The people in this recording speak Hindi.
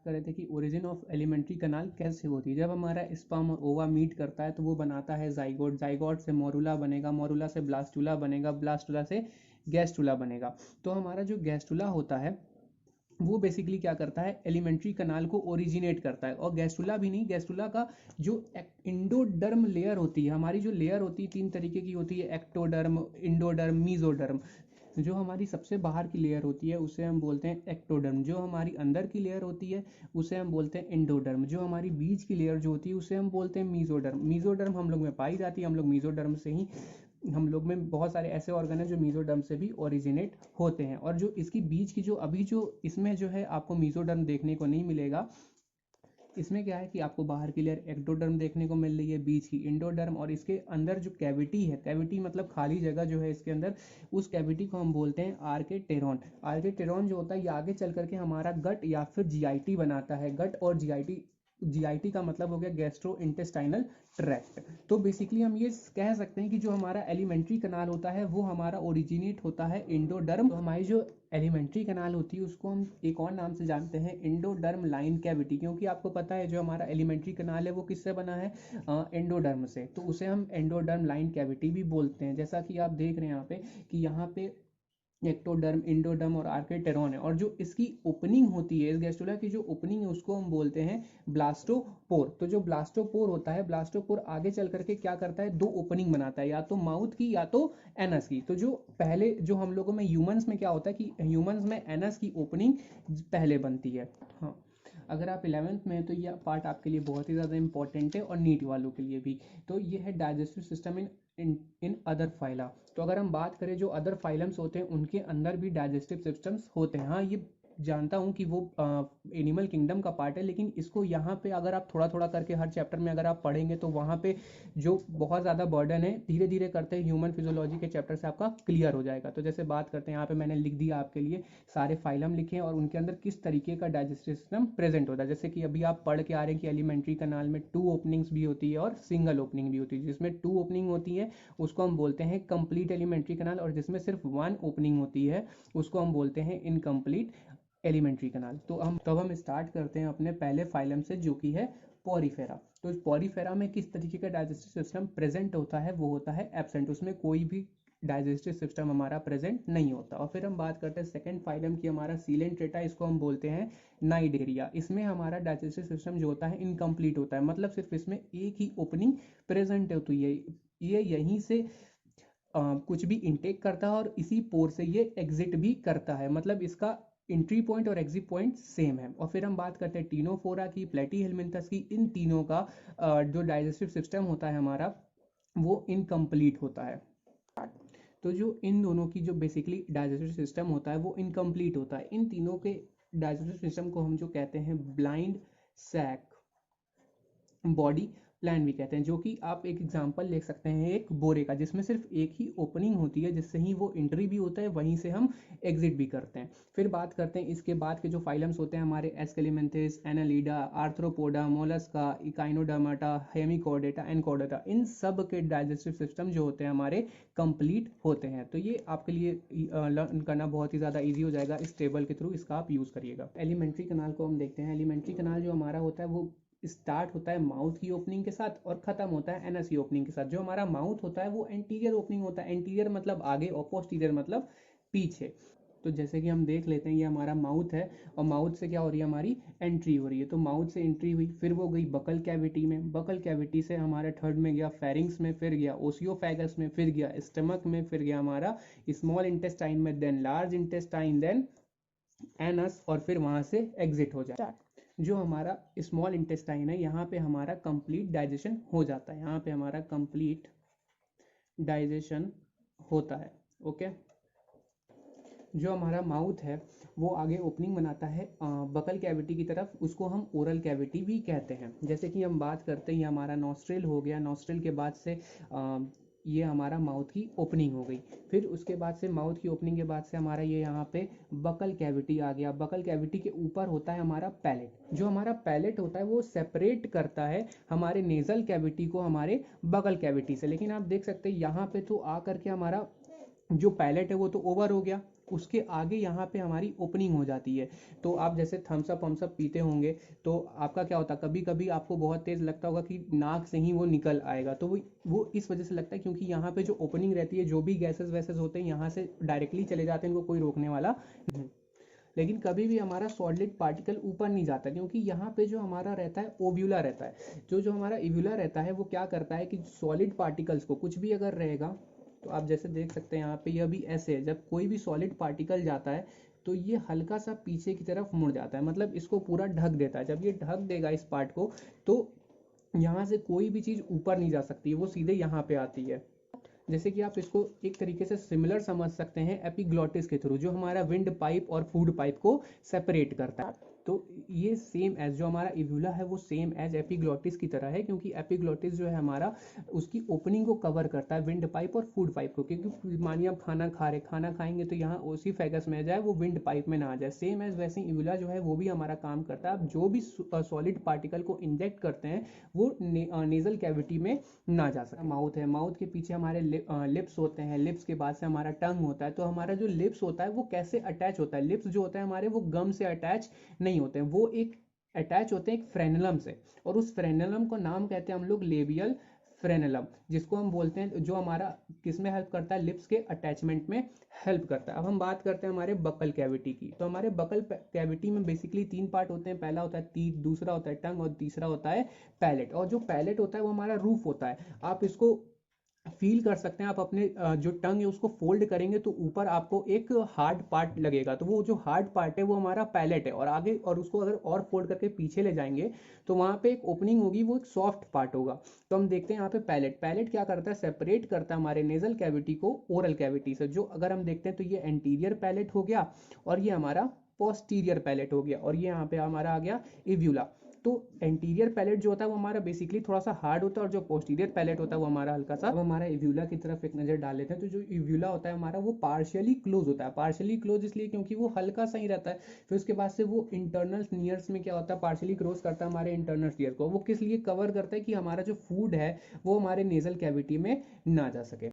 कर रहे थे कि ओरिजिन ऑफ एलिमेंट्री कनाल कैसे होती है। जब हमारा स्पर्म और ओवा मीट करता है तो वो बनाता है जाइगोट, जाइगोट से मोरुला बनेगा, मोरुला से ब्लास्टुला बनेगा, ब्लास्टुला से गैस्टुला बनेगा। तो हमारा जो गैस्टुला होता है वो बेसिकली क्या करता है, एलिमेंट्री कनाल को ओरिजिनेट करता है। और गैस्टुला भी नहीं, गैस्टुला का जो इंडोडर्म लेयर होती है, हमारी जो लेयर होती है 3 तरीके की होती है, एक्टोडर्म, इंडोडर्म, मीजोडर्म। जो हमारी सबसे बाहर की लेयर होती है उसे हम बोलते हैं एक्टोडर्म, जो हमारी अंदर की लेयर होती है उसे हम बोलते हैं इंडोडर्म, जो हमारी बीच की लेयर जो होती है उसे हम बोलते हैं मीजोडर्म। मीजोडर्म हम लोग में पाई जाती है, हम लोग मीजोडर्म से ही, हम लोग में बहुत सारे ऐसे ऑर्गन है जो मीजोडर्म से भी ओरिजिनेट होते हैं। और जो इसकी बीच की जो अभी जो इसमें जो है आपको मीजोडर्म देखने को नहीं मिलेगा। इसमें क्या है कि आपको बाहर की लेयर एक्टोडर्म देखने को मिल रही है, बीच की इंडोडर्म, और इसके अंदर जो कैविटी है, कैविटी मतलब खाली जगह जो है इसके अंदर, उस कैविटी को हम बोलते हैं आर्केटेरॉन। आर्केटेरॉन जो होता है ये आगे चल करके हमारा गट या फिर जीआईटी बनाता है। गट और जीआईटी, जीआईटी का मतलब हो गया गैस्ट्रो इंटेस्टाइनल ट्रैक्ट। तो बेसिकली हम ये कह सकते हैं कि जो हमारा एलिमेंट्री कनाल होता है वो हमारा ओरिजिनेट होता है इंडोडर्म। तो हमारी जो एलिमेंट्री कनाल होती है उसको हम एक और नाम से जानते हैं इंडोडर्म लाइन कैविटी, क्योंकि आपको पता है जो हमारा एलिमेंट्री कनाल है वो किससे बना है, एंडोडर्म से। तो उसे हम एंडोडर्म लाइन कैविटी भी बोलते हैं। जैसा कि आप देख रहे हैं यहाँ पे कि यहाँ पे एक्टोडर्म, इंडोडर्म और आर्केटेरॉन है, और जो इसकी ओपनिंग होती है, इस गैस्ट्रुला की जो ओपनिंग है उसको हम बोलते हैं ब्लास्टोपोर। तो जो ब्लास्टोपोर होता है, ब्लास्टोपोर आगे चल करके क्या करता है, 2 ओपनिंग बनाता है, या तो माउथ की या तो एनस की। तो जो पहले जो हम लोगों में ह्यूमंस में क्या होता है कि ह्यूमंस में एनस की ओपनिंग पहले बनती है। हाँ, अगर आप 11th में हैं तो ये पार्ट आपके लिए बहुत ही ज़्यादा इंपॉर्टेंट है, और नीट वालों के लिए भी। तो ये है digestive system in other phyla. तो अगर हम बात करें जो अदर फाइलम्स होते हैं उनके अंदर भी डाइजेस्टिव सिस्टम्स होते हैं। हाँ, ये जानता हूँ कि वो एनिमल किंगडम का पार्ट है, लेकिन इसको यहाँ पे अगर आप थोड़ा थोड़ा करके हर चैप्टर में अगर आप पढ़ेंगे तो वहाँ पे जो बहुत ज़्यादा बर्डन है, धीरे धीरे करते हैं ह्यूमन फिजियोलॉजी के चैप्टर से आपका क्लियर हो जाएगा। तो जैसे बात करते हैं, यहाँ पे मैंने लिख दिया आपके लिए सारे फाइलम लिखे हैं और उनके अंदर किस तरीके का डाइजेस्टिव सिस्टम प्रेजेंट होता है। जैसे कि अभी आप पढ़ के आ रहे हैं कि एलिमेंट्री कनाल में 2 ओपनिंग्स भी होती है और सिंगल ओपनिंग भी होती है। जिसमें 2 ओपनिंग होती है उसको हम बोलते हैं कंप्लीट एलिमेंट्री कनाल, और जिसमें सिर्फ 1 ओपनिंग होती है उसको हम बोलते हैं इनकम्प्लीट एलिमेंट्री कनाल। तो हम स्टार्ट करते हैं अपने पहले फाइलम से, जो कि है पॉरीफेरा। तो इस पॉरीफेरा में किस तरीके का डाइजेस्टिव सिस्टम प्रेजेंट होता है, वो होता है एब्सेंट। उसमें कोई भी डाइजेस्टिव सिस्टम हमारा प्रेजेंट नहीं होता। और फिर हम बात करते हैं सेकंड फाइलम की, हमारा सीलेंट्रेटा, इसको हम बोलते हैं नाइडेरिया। इसमें हमारा डाइजेस्टिव सिस्टम जो होता है इनकम्प्लीट होता है, मतलब सिर्फ इसमें एक ही ओपनिंग प्रेजेंट होती है। ये यहीं से कुछ भी इनटेक करता है और इसी पोर से ये एग्जिट भी करता है, मतलब इसका एंट्री पॉइंट और एग्जिट पॉइंट सेम है। और फिर हम बात करते हैं टीनोफोरा की, प्लेटीहेलमिंथस की। इन तीनों का जो डाइजेस्टिव सिस्टम होता है हमारा वो इनकम्प्लीट होता है। तो जो इन दोनों की जो बेसिकली डाइजेस्टिव सिस्टम होता है वो इनकम्प्लीट होता है। इन तीनों के डाइजेस्टिव सिस्टम को हम जो कहते हैं ब्लाइंड सैक बॉडी प्लान भी कहते हैं। जो कि आप एक एग्जांपल ले सकते हैं एक बोरे का, जिसमें सिर्फ एक ही ओपनिंग होती है, जिससे ही वो एंट्री भी होता है, वहीं से हम एग्जिट भी करते हैं। फिर बात करते हैं इसके बाद के जो फाइलम्स होते हैं हमारे, Aschelminthes, Annelida, Arthropoda, Mollusca, Echinodermata, Hemichordata, एनकॉर्डेटा। इन सब के डाइजेस्टिव सिस्टम जो होते हैं हमारे कंप्लीट होते हैं। तो ये आपके लिए लर्न करना बहुत ही ज़्यादा ईजी हो जाएगा। इस टेबल के थ्रू इसका आप यूज़ करिएगा। एलिमेंट्री कनाल को हम देखते हैं। एलिमेंट्री कनाल जो हमारा होता है वो स्टार्ट होता है माउथ की ओपनिंग के साथ और खत्म होता है एनस की ओपनिंग के साथ। जो हमारा माउथ होता है वो एंटीरियर ओपनिंग होता है। एंटीरियर मतलब आगे और पोस्टीरियर मतलब पीछे। तो जैसे कि हम देख लेते हैं ये हमारा माउथ है, और माउथ से क्या हो रही है, हमारी एंट्री हो रही है। तो माउथ से एंट्री हुई, फिर वो गई बकल कैविटी में, बकल कैविटी से हमारे थर्ड में गया फेरिंग्स में, फिर गया ओसियोफेगस में, फिर गया स्टमक में, फिर गया हमारा स्मॉल इंटेस्टाइन में, then large intestine, then anus, और फिर वहां से एग्जिट हो जाए। जो हमारा स्मॉल इंटेस्टाइन है यहाँ पे हमारा कंप्लीट डाइजेशन हो जाता है, यहाँ पे हमारा कंप्लीट डाइजेशन होता है। ओके, जो हमारा माउथ है वो आगे ओपनिंग बनाता है बकल कैविटी की तरफ, उसको हम ओरल कैविटी भी कहते हैं। जैसे कि हम बात करते हैं ये हमारा नॉस्ट्रिल हो गया, नॉस्ट्रिल के बाद से ये हमारा माउथ की ओपनिंग हो गई। फिर उसके बाद से माउथ की ओपनिंग के बाद से हमारा ये यहाँ पे बकल कैविटी आ गया। बकल कैविटी के ऊपर होता है हमारा पैलेट। जो हमारा पैलेट होता है वो सेपरेट करता है हमारे नेजल कैविटी को हमारे बकल कैविटी से। लेकिन आप देख सकते हैं यहाँ पे तो आ करके हमारा जो पैलेट है वो तो ओवर हो गया, उसके आगे यहाँ पे हमारी ओपनिंग हो जाती है। तो आप जैसे थम्स अप वम्स अप पीते होंगे तो आपका क्या होता है, कभी कभी आपको बहुत तेज लगता होगा कि नाक से ही वो निकल आएगा, तो वो इस वजह से लगता है क्योंकि यहाँ पे जो ओपनिंग रहती है, जो भी गैसेस वैसेस होते हैं यहाँ से डायरेक्टली चले जाते हैं, इनको कोई रोकने वाला नहीं। लेकिन कभी भी हमारा सॉलिड पार्टिकल ऊपर नहीं जाता, क्योंकि यहाँ पे जो हमारा रहता है ओव्यूला रहता है। जो जो हमारा इव्यूला रहता है वो क्या करता है कि सॉलिड पार्टिकल्स को, कुछ भी अगर रहेगा, तो आप जैसे देख सकते हैं यहाँ पे यह भी ऐसे है, जब कोई भी सॉलिड पार्टिकल जाता है तो ये हल्का सा पीछे की तरफ मुड़ जाता है, मतलब इसको पूरा ढक देता है। जब ये ढक देगा इस पार्ट को, तो यहाँ से कोई भी चीज़ ऊपर नहीं जा सकती, वो सीधे यहाँ पे आती है। जैसे कि आप इसको एक तरीके से सिमिलर समझ सकते हैं एपिग्लॉटिस के थ्रू, जो हमारा विंड पाइप और फूड पाइप को सेपरेट करता है। तो ये सेम एज जो हमारा इव्यूला है वो सेम एज एपिग्लॉटिस की तरह है, क्योंकि एपिग्लॉटिस जो है हमारा उसकी ओपनिंग को कवर करता है विंड पाइप और फूड पाइप को। क्योंकि मानिए आप खाना खाएंगे तो यहाँ उसी फैगस में आ जाए, वो विंड पाइप में ना आ जाए। सेम एज वैसे इव्यूला जो है वो भी हमारा काम करता है। आप जो भी सॉलिड पार्टिकल को इंजेक्ट करते हैं वो नेजल कैविटी में ना जा सके। माउथ है, माउथ के पीछे हमारे लिप्स होते हैं, लिप्स के बाद से हमारा टंग होता है। तो हमारा जो लिप्स होता है वो कैसे अटैच होता है, लिप्स जो होता है हमारे वो गम से अटैच नहीं होते हैं, वो एक अटैच होते हैं एक फ्रेनलम से, और उस फ्रेनलम को नाम कहते हैं हम लोग लेबियल फ्रेनलम, जिसको हम बोलते हैं, जो हमारा किस में हेल्प करता है, लिप्स के अटैचमेंट में हेल्प करता है। अब हम बात करते हैं हमारे बकल कैविटी की। तो हमारे बकल कैविटी में बेसिकली 3 पार्ट होते हैं। पहला होता है तीत, दूसरा होता है टंग, और तीसरा होता है पैलेट। और जो पैलेट होता है वो हमारा रूफ होता है। आप इसको फील कर सकते हैं, आप अपने जो टंग है उसको फोल्ड करेंगे तो ऊपर आपको एक हार्ड पार्ट लगेगा, तो वो जो हार्ड पार्ट है वो हमारा पैलेट है। और आगे और उसको अगर और फोल्ड करके पीछे ले जाएंगे तो वहां पे एक ओपनिंग होगी, वो एक सॉफ्ट पार्ट होगा। तो हम देखते हैं यहाँ पे पैलेट, पैलेट क्या करता है, सेपरेट करता है हमारे नेजल कैविटी को ओरल कैविटी से। जो अगर हम देखते हैं तो ये एंटीरियर पैलेट हो गया, और ये हमारा पोस्टीरियर पैलेट हो गया, और ये यहाँ पे हमारा आ गया इव्यूला। तो एंटीरियर पैलेट जो होता है वो हमारा बेसिकली थोड़ा सा हार्ड होता है, और जो पोस्टीरियर पैलेट होता है वो हमारा हल्का सा। अब हमारा इव्यूला की तरफ एक नज़र डाल लेते हैं। तो जो इव्यूला होता है हमारा वो पार्शियली क्लोज होता है। पार्शियली क्लोज इसलिए क्योंकि वो हल्का सा ही रहता है। फिर उसके बाद से वो इंटरनल ईयर्स में क्या होता है, पार्शियली क्लोज करता है हमारे इंटरनल ईयर को। वो किस लिए कवर करता है कि हमारा जो फूड है वो हमारे नेजल कैविटी में ना जा सके।